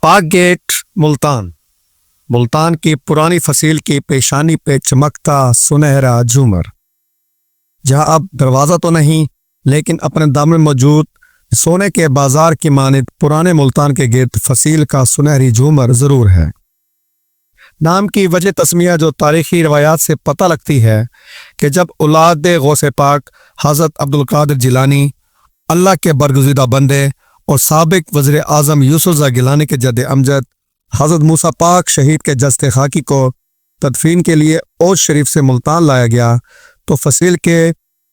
पाक गेट मुल्तान। मुल्तान की पुरानी फसील की पेशानी पे चमकता सुनहरा झूमर, जहां अब दरवाज़ा तो नहीं लेकिन अपने दामन में मौजूद सोने के बाजार की मानित पुराने मुल्तान के गिर्द फसील का सुनहरी झूमर ज़रूर है। नाम की वजह तस्मिया जो तारीखी रवायात से पता लगती है कि जब औलाद गौसे पाक हज़रत अब्दुल कादिर जिलानी अल्लाह के बरगुज़ीदा बंदे और साबिक वज़ीर आज़म यूसुफ गिलानी के जद अमजद हज़रत मूसा पाक शहीद के जस्ते खाकी को तदफीन के लिए ओज शरीफ से मुल्तान लाया गया तो फसील के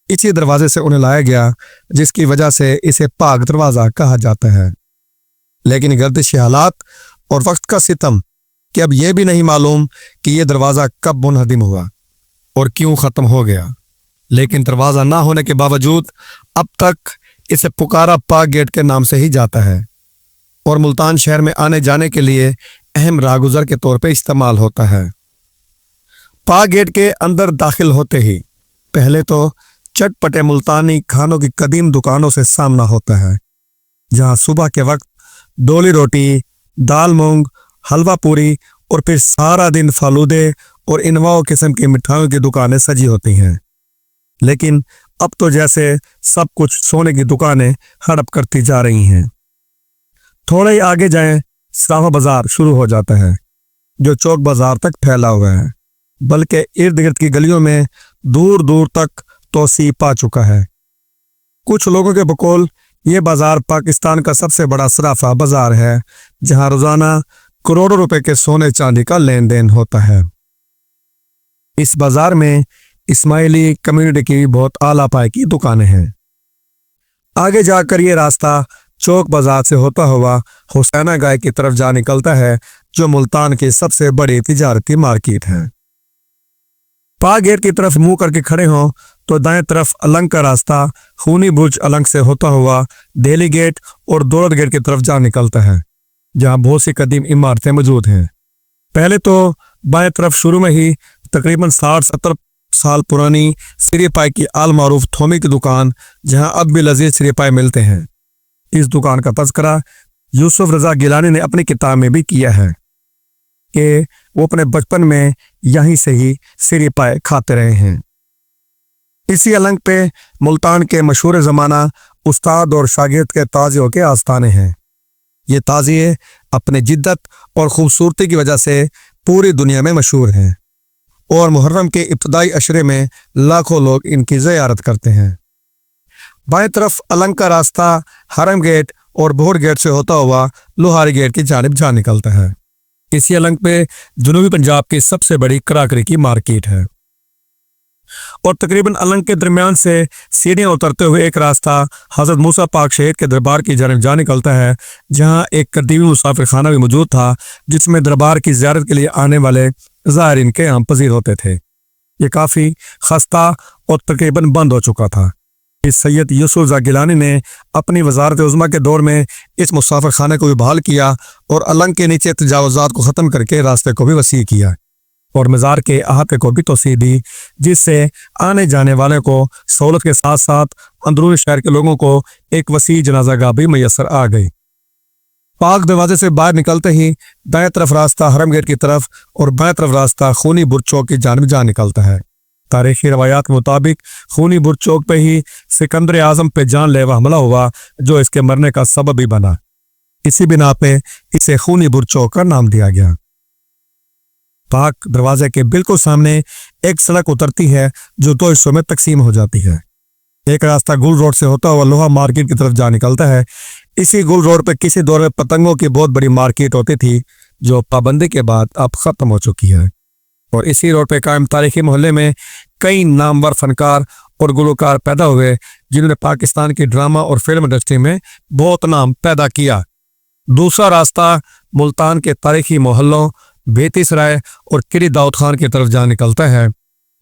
इसी दरवाजे से उन्हें लाया गया, जिसकी वजह से इसे पाक दरवाज़ा कहा जाता है। लेकिन गर्दिश हालात और वक्त का सितम कि अब यह भी नहीं मालूम कि यह दरवाज़ा कब मुनहदिम हुआ और क्यों ख़त्म हो गया, लेकिन दरवाज़ा ना होने के बावजूद अब तक इसे पुकारा पाक गेट के नाम से ही जाता है और मुल्तान शहर में आने जाने के लिए अहम राहगुज़र के तौर पर इस्तेमाल होता है। पाक गेट के अंदर दाखिल होते ही पहले तो चटपटे मुल्तानी खानों की कदीम दुकानों से सामना होता है, जहां सुबह के वक्त डोली रोटी, दाल मूंग, हलवा पूरी और फिर सारा दिन फालूदे और इनवाओ किस्म की मिठाइयों की दुकानें सजी होती हैं। लेकिन अब तो जैसे सब कुछ सोने की दुकानें हड़प करती जा रही हैं। थोड़े ही आगे जाएं, सराफा बाजार शुरू हो जाता है जो चौक बाजार तक फैला हुआ है, बल्कि इर्द गिर्द की गलियों में दूर दूर तक तोसी पा चुका है। कुछ लोगों के बकौल ये बाजार पाकिस्तान का सबसे बड़ा सराफा बाजार है, जहां रोजाना करोड़ों रुपए के सोने चांदी का लेन देन होता है। इस बाजार में इस्माइली कम्युनिटी की बहुत आला पाए की दुकानें हैं। आगे जाकर ये रास्ता चौक बाजार से होता हुआ हुसैना गाय की तरफ जा निकलता है, जो मुल्तान की सबसे बड़ी तिजारती मार्केट है। पाक गेट की तरफ मुंह करके खड़े हों तो दाएं तरफ अलंग का रास्ता खूनी बुर्ज अलंग से होता हुआ दिल्ली गेट और दौलत गेट की तरफ जा निकलता है, जहां बहुत सी कदीम इमारतें मौजूद हैं। पहले तो बाएं तरफ शुरू में ही तकरीबन 60-70 साल पुरानी सिरे पाए की आल मारूफ थोमी की दुकान, जहां अब भी लजीज सिरे पाए मिलते हैं। इस दुकान का तज़किरा यूसुफ रज़ा गिलानी ने अपनी किताब में भी किया है कि वो अपने बचपन में यहीं से ही सिरे पाए खाते रहे हैं। इसी अलंग पे मुल्तान के मशहूर ज़माना उस्ताद और शागिर्द के ताज़ियों के आस्थाने हैं। ये ताज़िए अपने जिद्दत और ख़ूबसूरती की वजह से पूरी दुनिया में मशहूर हैं और मुहर्रम के इब्तदाई अशरे में लाखों लोग इनकी ज़ियारत करते हैं। बाएं तरफ अलंग का रास्ता हरम गेट और भोर गेट से होता हुआ लोहारी गेट की जानिब जा निकलता है। इसी अलंग पे जनूबी पंजाब की सबसे बड़ी कराकरी की मार्केट है और तकरीबन अलंग के दरमियान से सीढ़ियां उतरते हुए एक रास्ता हज़रत मूसा पाक शहीद के दरबार की जानिब जा निकलता है, जहां एक कदीमी मुसाफिर खाना भी मौजूद था, जिसमें दरबार की ज़ियारत के लिए आने वाले ज़ायरीन के यहाँ पजीर होते थे। ये काफ़ी खस्ता और तकरीबन बंद हो चुका था। इस सैयद यूसुफ गिलानी ने अपनी वज़ारत उज़्मा के दौर में इस मुसाफिर खाने को भी बहाल किया और अलंग के नीचे तजावुज़ात को ख़त्म करके रास्ते को भी वसी किया और मज़ार के अहाते को भी तोसी दी, जिससे आने जाने वाले को सहूलत के साथ साथ अंदरूनी शहर के लोगों को एक वसी जनाज़ागाह भी मैसर आ गई। पाक दरवाजे से बाहर निकलते ही दाएं तरफ रास्ता हरम गेट की तरफ और बाएं तरफ रास्ता खूनी बुर्ज चौक की जानिब जा निकलता है। तारीखी रवायात के मुताबिक खूनी बुर्ज चौक पे ही सिकंदर आज़म पे जानलेवा हमला हुआ, जो इसके मरने का सबब भी बना। इसी बिना पे इसे खूनी बुर्ज चौक का नाम दिया गया। पाक दरवाजे के बिल्कुल सामने एक सड़क उतरती है जो दो हिस्सों में तकसीम हो जाती है। एक रास्ता गुल रोड से होता हुआ लोहा मार्केट की तरफ जा निकलता है। इसी गुल रोड पे किसी दौर में पतंगों की बहुत बड़ी मार्केट होती थी, जो पाबंदी के बाद अब ख़त्म हो चुकी है। और इसी रोड पे कायम तारीखी मोहल्ले में कई नामवर फनकार और गुलकार पैदा हुए, जिन्होंने पाकिस्तान की ड्रामा और फिल्म इंडस्ट्री में बहुत नाम पैदा किया। दूसरा रास्ता मुल्तान के तारीखी मोहल्लों बेती सराय और किली दाऊद खान की तरफ जा निकलता है।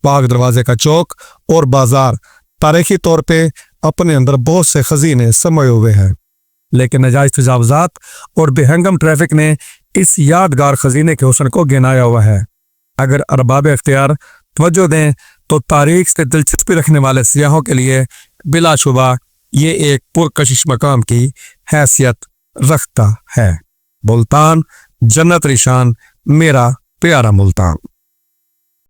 पाक दरवाजे का चौक और बाजार तारीखी तौर पे अपने अंदर बहुत से खजीने समाये हुए हैं, लेकिन नाजायज तजावुज़ात और बेहंगम ट्रैफिक ने इस यादगार खजीने के हुस्न को गिनाया हुआ है। अगर अरबाब इख्तियार तवज्जो दें तो तारीख से दिलचस्पी रखने वाले सियाहों के लिए बिलाशुबा ये एक पुरकशिश मकाम की हैसियत रखता है। ملتان جنت نشان، میرا پیارا ملتان۔